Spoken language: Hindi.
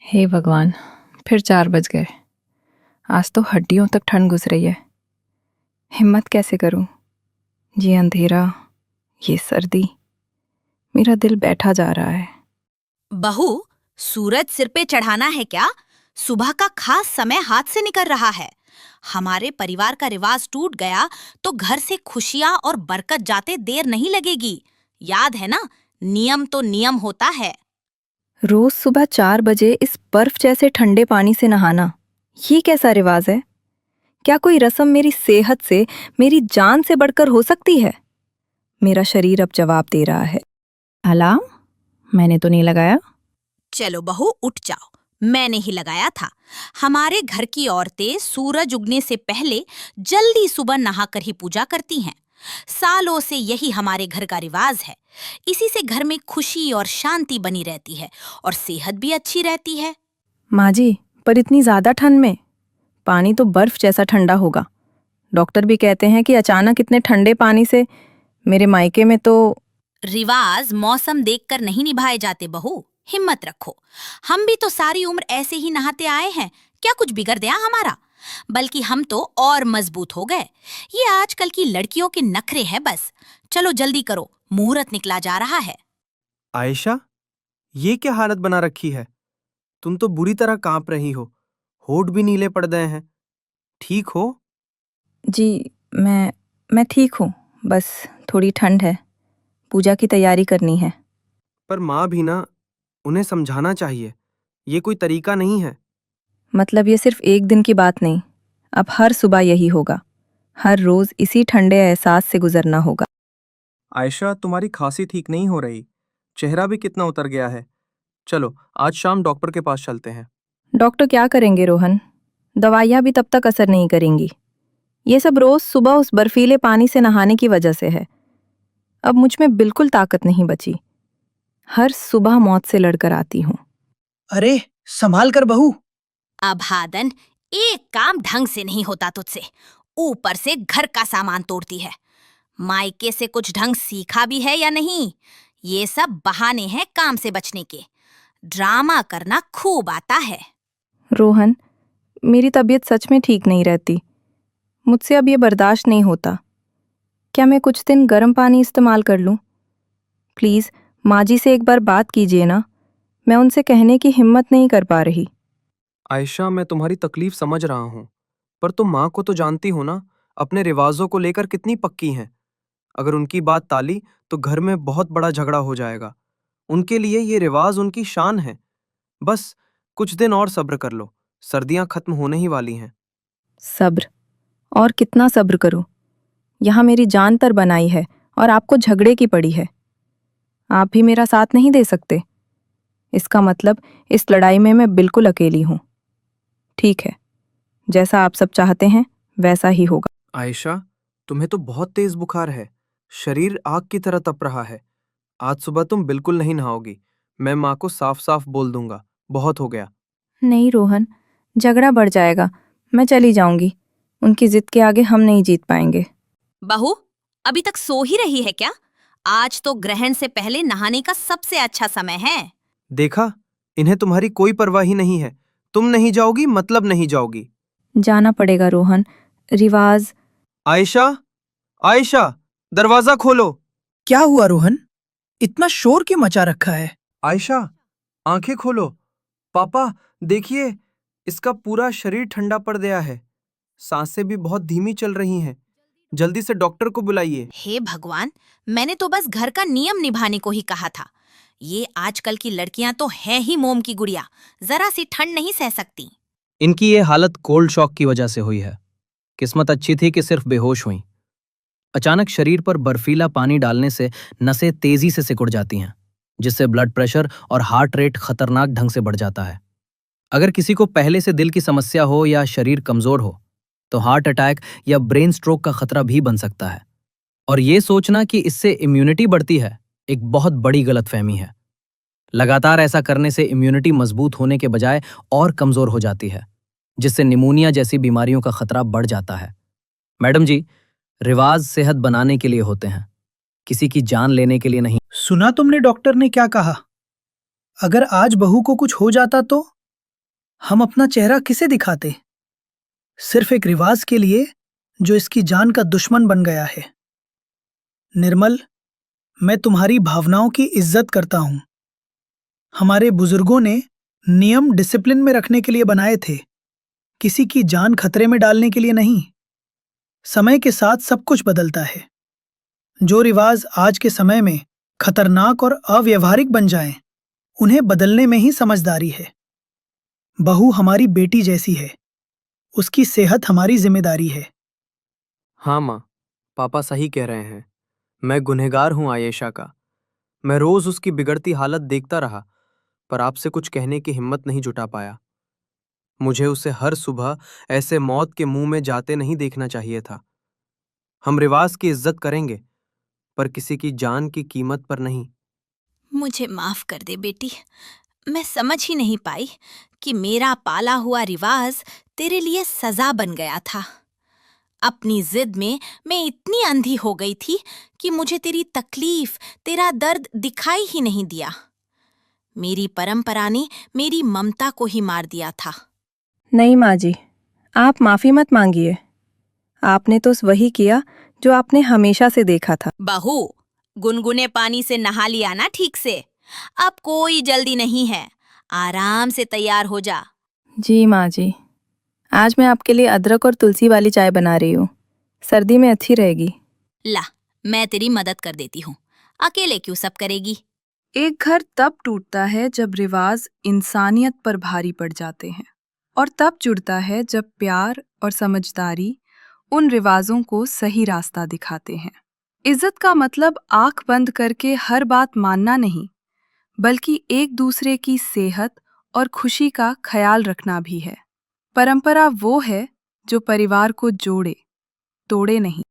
हे भगवान, फिर 4 बज गए। आज तो हड्डियों तक ठंड घुस रही है। हिम्मत कैसे करूं? ये अंधेरा, ये सर्दी, मेरा दिल बैठा जा रहा है। बहू, सूरज सिर पे चढ़ाना है क्या? सुबह का खास समय हाथ से निकल रहा है। हमारे परिवार का रिवाज टूट गया तो घर से खुशियां और बरकत जाते देर नहीं लगेगी। याद है ना, नियम तो नियम होता है। रोज सुबह 4 बजे इस बर्फ जैसे ठंडे पानी से नहाना, ये कैसा रिवाज है? क्या कोई रस्म मेरी सेहत से, मेरी जान से बढ़कर हो सकती है? मेरा शरीर अब जवाब दे रहा है। अलार्म? मैंने तो नहीं लगाया। चलो बहू, उठ जाओ। मैंने ही लगाया था। हमारे घर की औरतें सूरज उगने से पहले जल्दी सुबह नहाकर ही पूजा करती हैं। सालों से यही हमारे घर का रिवाज है। इसी से घर में खुशी और शांति बनी रहती है और सेहत भी अच्छी रहती है। माँ जी, पर इतनी ज्यादा ठंड में पानी तो बर्फ जैसा ठंडा होगा। डॉक्टर भी कहते हैं कि अचानक इतने ठंडे पानी से मेरे मायके में तो। रिवाज मौसम देखकर नहीं निभाए जाते बहू। हिम्मत रखो। हम भी तो सारी उम्र ऐसे ही नहाते आए हैं। क्या कुछ बिगड़ गया हमारा? बल्कि हम तो और मजबूत हो गए। ये आजकल की लड़कियों के नखरे हैं बस। चलो जल्दी करो, मुहूर्त निकला जा रहा है। आयशा, ये क्या हालत बना रखी है? तुम तो बुरी तरह कांप रही हो। होठ भी नीले पड़ गए हैं। ठीक हो? जी, मैं ठीक हूँ। बस थोड़ी ठंड है। पूजा की तैयारी करनी है। पर माँ भी ना, उन्हें समझाना चाहिए। ये कोई तरीका नहीं है। मतलब ये सिर्फ एक दिन की बात नहीं, अब हर सुबह यही होगा। हर रोज इसी ठंडे एहसास से गुजरना होगा। आयशा, तुम्हारी खांसी ठीक नहीं हो रही। चेहरा भी कितना उतर गया है। चलो, आज शाम डॉक्टर के पास चलते हैं। डॉक्टर क्या करेंगे रोहन? दवाइयाँ भी तब तक असर नहीं करेंगी। ये सब रोज सुबह उस बर्फीले पानी से नहाने की वजह से है। अब मुझ में बिल्कुल ताकत नहीं बची। हर सुबह मौत से लड़कर आती हूँ। अरे, संभाल कर बहू। अभादन, एक काम ढंग से नहीं होता तुझसे। ऊपर से घर का सामान तोड़ती है। मायके से कुछ ढंग सीखा भी है या नहीं? ये सब बहाने हैं काम से बचने के। ड्रामा करना खूब आता है। रोहन, मेरी तबीयत सच में ठीक नहीं रहती। मुझसे अब ये बर्दाश्त नहीं होता। क्या मैं कुछ दिन गर्म पानी इस्तेमाल कर लूं? प्लीज़, माँ जी से एक बार बात कीजिए ना। मैं उनसे कहने की हिम्मत नहीं कर पा रही। आयशा, मैं तुम्हारी तकलीफ समझ रहा हूँ। पर तुम माँ को तो जानती हो ना, अपने रिवाजों को लेकर कितनी पक्की हैं। अगर उनकी बात टाली तो घर में बहुत बड़ा झगड़ा हो जाएगा। उनके लिए ये रिवाज उनकी शान है। बस कुछ दिन और सब्र कर लो। सर्दियां खत्म होने ही वाली हैं। सब्र? और कितना सब्र करूं? यहाँ मेरी जान पर बनाई है और आपको झगड़े की पड़ी है। आप भी मेरा साथ नहीं दे सकते। इसका मतलब इस लड़ाई में मैं बिल्कुल अकेली हूँ। ठीक है, जैसा आप सब चाहते हैं वैसा ही होगा। आयशा, तुम्हें तो बहुत तेज बुखार है। शरीर आग की तरह तप रहा है। आज सुबह तुम बिल्कुल नहीं नहाओगी। मैं माँ को साफ साफ बोल दूंगा। बहुत हो गया। नहीं रोहन, झगड़ा बढ़ जाएगा। मैं चली जाऊंगी। उनकी जिद के आगे हम नहीं जीत पाएंगे। बहू, अभी तक सो ही रही है क्या? आज तो ग्रहण से पहले नहाने का सबसे अच्छा समय है। देखा, इन्हें तुम्हारी कोई परवाह ही नहीं है। तुम नहीं जाओगी मतलब नहीं जाओगी। जाना पड़ेगा रोहन। रिवाज। आयशा, आयशा, दरवाजा खोलो। क्या हुआ रोहन? इतना शोर क्यों मचा रखा है? आयशा, आंखें खोलो। पापा, देखिए, इसका पूरा शरीर ठंडा पड़ गया है। सांसें भी बहुत धीमी चल रही हैं। जल्दी से डॉक्टर को बुलाइए। हे भगवान, मैंने तो बस घर का नियम निभाने को ही कहा था। ये आजकल की लड़कियां तो है ही मोम की गुड़िया। जरा सी ठंड नहीं सह सकती। इनकी ये हालत कोल्ड शॉक की वजह से हुई है। किस्मत अच्छी थी कि सिर्फ बेहोश हुई। अचानक शरीर पर बर्फीला पानी डालने से नसें तेजी से सिकुड़ जाती हैं, जिससे ब्लड प्रेशर और हार्ट रेट खतरनाक ढंग से बढ़ जाता है। अगर किसी को पहले से दिल की समस्या हो या शरीर कमजोर हो तो हार्ट अटैक या ब्रेन स्ट्रोक का खतरा भी बन सकता है। और ये सोचना कि इससे इम्यूनिटी बढ़ती है, एक बहुत बड़ी गलतफहमी है। लगातार ऐसा करने से इम्यूनिटी मजबूत होने के बजाय और कमजोर हो जाती है, जिससे निमोनिया जैसी बीमारियों का खतरा बढ़ जाता है। मैडम जी, रिवाज सेहत बनाने के लिए होते हैं, किसी की जान लेने के लिए नहीं। सुना तुमने डॉक्टर ने क्या कहा? अगर आज बहू को कुछ हो जाता तो? हम अपना चेहरा किसे दिखाते? सिर्फ एक रिवाज के लिए जो इसकी जान का दुश्मन बन गया है। निर्मल, मैं तुम्हारी भावनाओं की इज्जत करता हूं। हमारे बुजुर्गों ने नियम डिसिप्लिन में रखने के लिए बनाए थे, किसी की जान खतरे में डालने के लिए नहीं। समय के साथ सब कुछ बदलता है। जो रिवाज आज के समय में खतरनाक और अव्यवहारिक बन जाएं, उन्हें बदलने में ही समझदारी है। बहू हमारी बेटी जैसी है, उसकी सेहत हमारी जिम्मेदारी है। हाँ माँ, पापा सही कह रहे हैं। मैं गुनहगार हूँ आयेशा का। मैं रोज उसकी बिगड़ती हालत देखता रहा, पर आपसे कुछ कहने की हिम्मत नहीं जुटा पाया। मुझे उसे हर सुबह ऐसे मौत के मुंह में जाते नहीं देखना चाहिए था। हम रिवाज की इज्जत करेंगे, पर किसी की जान की कीमत पर नहीं। मुझे माफ कर दे बेटी, मैं समझ ही नहीं पाई कि मेरा पाला हुआ रिवाज तेरे लिए सजा बन गया था। अपनी जिद में मैं इतनी अंधी हो गई थी कि मुझे तेरी तकलीफ, तेरा दर्द दिखाई ही नहीं दिया। मेरी परंपरा ने मेरी ममता को ही मार दिया था। नहीं माँ जी, आप माफ़ी मत मांगिए। आपने तो वही किया जो आपने हमेशा से देखा था। बहू, गुनगुने पानी से नहा लिया ना ठीक से? अब कोई जल्दी नहीं है, आराम से तैयार हो जा। जी माँ जी, आज मैं आपके लिए अदरक और तुलसी वाली चाय बना रही हूँ। सर्दी में अच्छी रहेगी। ला, मैं तेरी मदद कर देती हूँ। अकेले क्यों सब करेगी? एक घर तब टूटता है जब रिवाज इंसानियत पर भारी पड़ जाते हैं, और तब जुड़ता है जब प्यार और समझदारी उन रिवाजों को सही रास्ता दिखाते हैं। इज्जत का मतलब आंख बंद करके हर बात मानना नहीं, बल्कि एक दूसरे की सेहत और खुशी का ख्याल रखना भी है। परंपरा वो है जो परिवार को जोड़े, तोड़े नहीं।